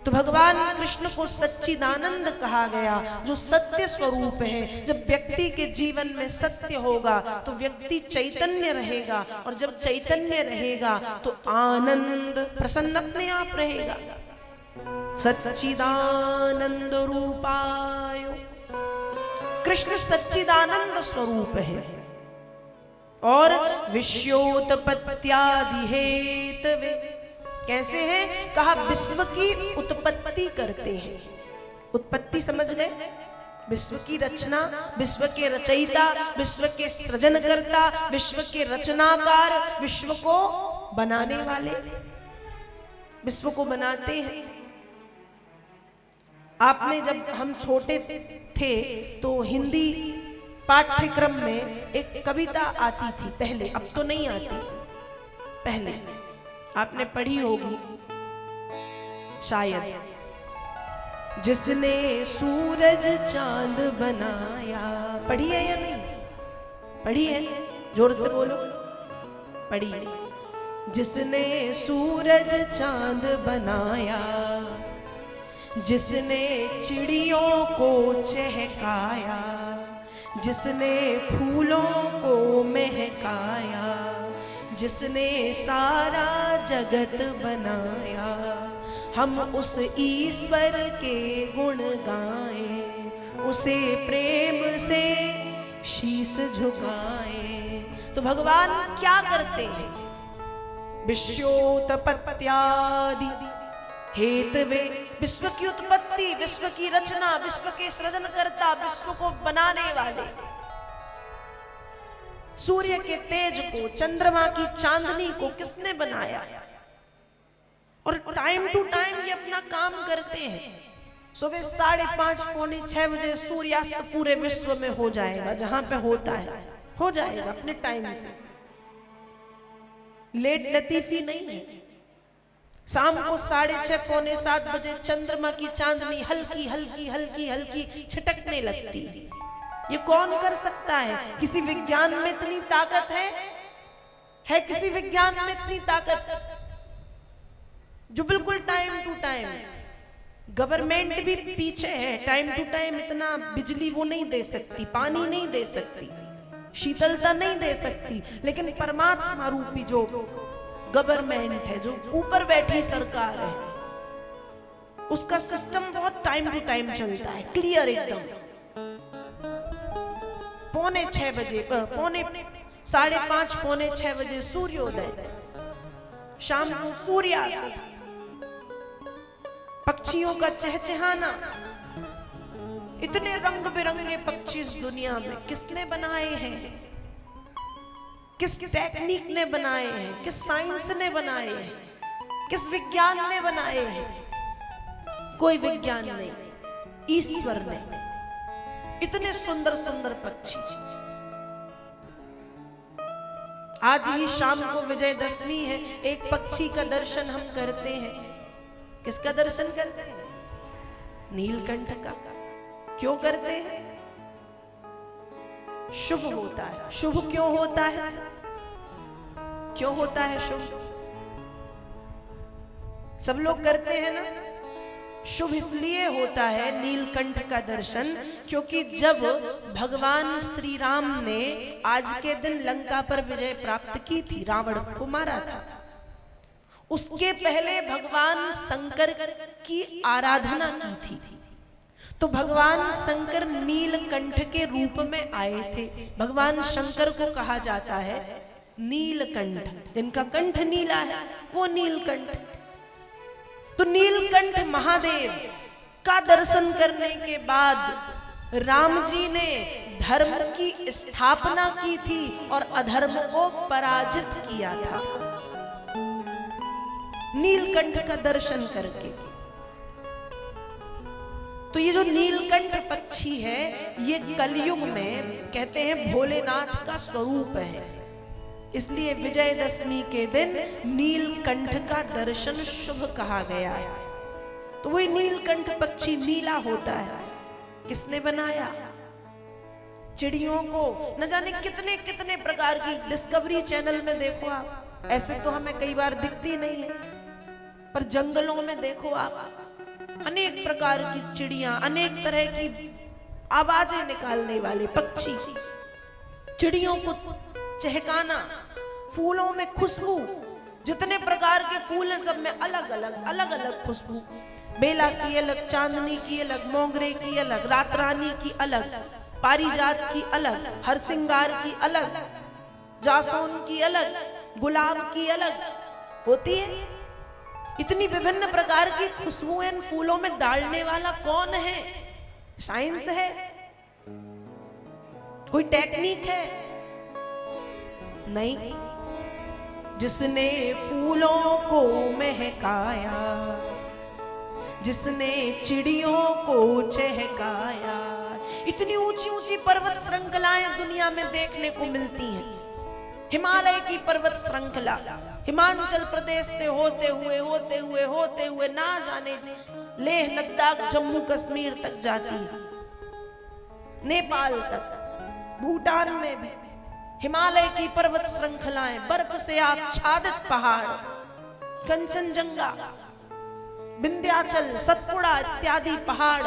तो भगवान कृष्ण को सच्चिदानंद कहा गया, जो सत्य स्वरूप है। जब व्यक्ति के जीवन में सत्य होगा तो व्यक्ति चैतन्य रहेगा, और जब चैतन्य रहेगा तो आनंद प्रसन्न अपने आप रहेगा। सच्चिदानंद रूपाय, कृष्ण सच्चिदानंद स्वरूप है। और विश्वोत्पत्त्यादि हेतवे, कैसे है? कहा विश्व की उत्पत्ति करते हैं। उत्पत्ति समझ गए? विश्व की रचना, विश्व के रचयिता, विश्व के सृजनकर्ता, विश्व के रचनाकार, विश्व को बनाने वाले, विश्व को बनाते हैं। आपने जब हम छोटे थे तो हिंदी पाठ्यक्रम में एक कविता आती थी पहले, अब तो नहीं आती, पहले आपने पढ़ी होगी शायद। जिसने सूरज चांद बनाया, पढ़ी है या नहीं? पढ़ी है? जोर से बोलो, पढ़ी है। जिसने सूरज चांद बनाया, जिसने चिड़ियों को चहकाया, जिसने फूलों को महकाया, जिसने सारा जगत बनाया, हम उस ईश्वर के गुण गाएं, उसे प्रेम से शीश झुकाएं। तो भगवान क्या करते हैं? विश्वोत्पत्त्यादि हेतवे, विश्व की उत्पत्ति, विश्व की रचना, विश्व के सृजनकर्ता, विश्व को बनाने वाले। सूर्य के तेज को, चंद्रमा की चांदनी को किसने बनाया? और टाइम टू टाइम ये अपना काम करते हैं। सुबह 5:30 पौने 6 बजे सूर्यास्त पूरे विश्व में हो जाएगा, जहां पे होता है हो जाएगा अपने टाइम से। लेट लतीफी नहीं है। शाम को 6:30 पौने 7 बजे चंद्रमा की चांदनी हल्की हल्की हल्की हल्की छिटकने लगती है। ये कौन कर सकता है? किसी विज्ञान में इतनी ताकत है किसी विज्ञान में इतनी ताकत जो बिल्कुल टाइम टू टाइम? गवर्नमेंट भी पीछे है, टाइम टू टाइम इतना बिजली वो नहीं दे सकती, पानी नहीं दे सकती, शीतलता नहीं दे सकती। लेकिन परमात्मा रूपी जो गवर्नमेंट है, जो ऊपर बैठी सरकार है, उसका सिस्टम बहुत टाइम टू टाइम चलता है, क्लियर एकदम। पौने 6 बजे, पौने 5:30 पौने 6 बजे सूर्योदय, शाम को सूर्यास्त, पक्षियों का चहचहाना। इतने रंग बिरंगे पक्षी इस दुनिया में किसने बनाए हैं? किस टेक्निक ने बनाए हैं? किस साइंस ने बनाए हैं? किस विज्ञान ने बनाए हैं? कोई विज्ञान नहीं, ईश्वर ने। इतने सुंदर सुंदर पक्षी। आज ही शाम को विजयदशमी है, एक पक्षी का दर्शन हम करते हैं। किसका दर्शन करते हैं? नीलकंठ का। क्यों करते हैं? शुभ होता है। शुभ क्यों होता है? क्यों होता है शुभ? सब लोग करते हैं ना। शुभ इसलिए होता है नीलकंठ का दर्शन, क्योंकि जब भगवान श्री राम ने आज के दिन लंका पर विजय प्राप्त की थी, रावण को मारा था, उसके पहले भगवान शंकर की आराधना की थी। तो भगवान शंकर नीलकंठ के रूप में आए थे। भगवान शंकर को कहा जाता है नीलकंठ, जिनका कंठ नीला है वो नीलकंठ। तो नीलकंठ महादेव का दर्शन करने के बाद राम जी ने धर्म की स्थापना की थी और अधर्म को पराजित किया था, नीलकंठ का दर्शन करके। तो ये जो नीलकंठ पक्षी है, ये कलयुग में कहते हैं भोलेनाथ का स्वरूप है। इसलिए विजयदशमी के दिन नीलकंठ का दर्शन शुभ कहा गया है। तो वही नीलकंठ पक्षी नीला होता है। किसने बनाया? चिड़ियों को न जाने कितने कितने प्रकार की, डिस्कवरी चैनल में देखो आप, ऐसे तो हमें कई बार दिखती नहीं है, पर जंगलों में देखो आप, अनेक प्रकार की चिड़ियां, अनेक तरह की आवाजें निकालने वाले पक्षी, चिड़ियों को चहकाना, फूलों में खुशबू, जितने प्रकार के फूल हैं सब में अलग अलग खुशबू, बेला की अलग, चांदनी की अलग, मोगरे की अलग, रातरानी की अलग, पारिजात की अलग, हरसिंगार की अलग, जासौन की अलग, गुलाब की अलग होती है। इतनी विभिन्न प्रकार की खुशबुएं इन फूलों में डालने वाला कौन है? साइंस है? कोई टेक्निक है? नहीं। जिसने फूलों को महकाया, जिसने चिड़ियों को चहकाया। इतनी ऊंची ऊंची पर्वत श्रृंखलाएं दुनिया में देखने को मिलती हैं। हिमालय की पर्वत श्रृंखला हिमाचल प्रदेश से होते हुए ना जाने लेह लद्दाख जम्मू कश्मीर तक जाती है, नेपाल तक, भूटान में भी हिमालय की पर्वत श्रृंखलाएं, बर्फ से आच्छादित पहाड़, कंचनजंगा, विंध्याचल, सतपुड़ा इत्यादि पहाड़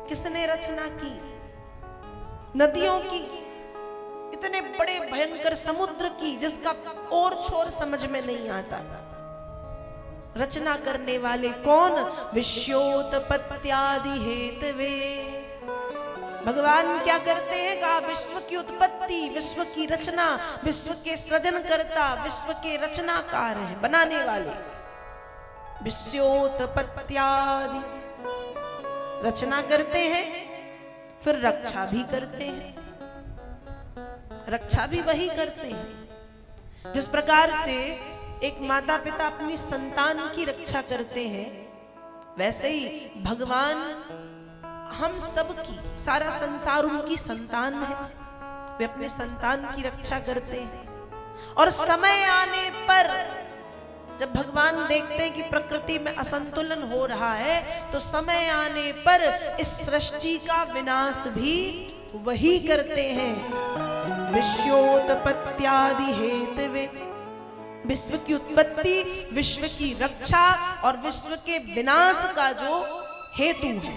किसने रचना की? नदियों की, इतने बड़े भयंकर समुद्र की जिसका और छोर समझ में नहीं आता, रचना करने वाले कौन? विश्वोत्पत्त्यादि हेतवे। भगवान क्या करते हैं? कहा विश्व की उत्पत्ति, विश्व की रचना, विश्व के सृजन करता, विश्व के रचनाकार हैं, बनाने वाले। विश्वोत्पत्त्यादि रचना करते हैं, फिर रक्षा भी करते हैं। रक्षा भी वही करते हैं जिस प्रकार से एक माता पिता अपनी संतान की रक्षा करते हैं, वैसे ही भगवान हम सब की, सारा संसार उनकी संतान है, वे अपने संतान की रक्षा करते हैं। और समय आने पर जब भगवान देखते हैं कि प्रकृति में असंतुलन हो रहा है, तो समय आने पर इस सृष्टि का विनाश भी वही करते हैं। विश्वोत्पत्त्यादि हेतवे, विश्व की उत्पत्ति, विश्व की रक्षा और विश्व के विनाश का जो हेतु है,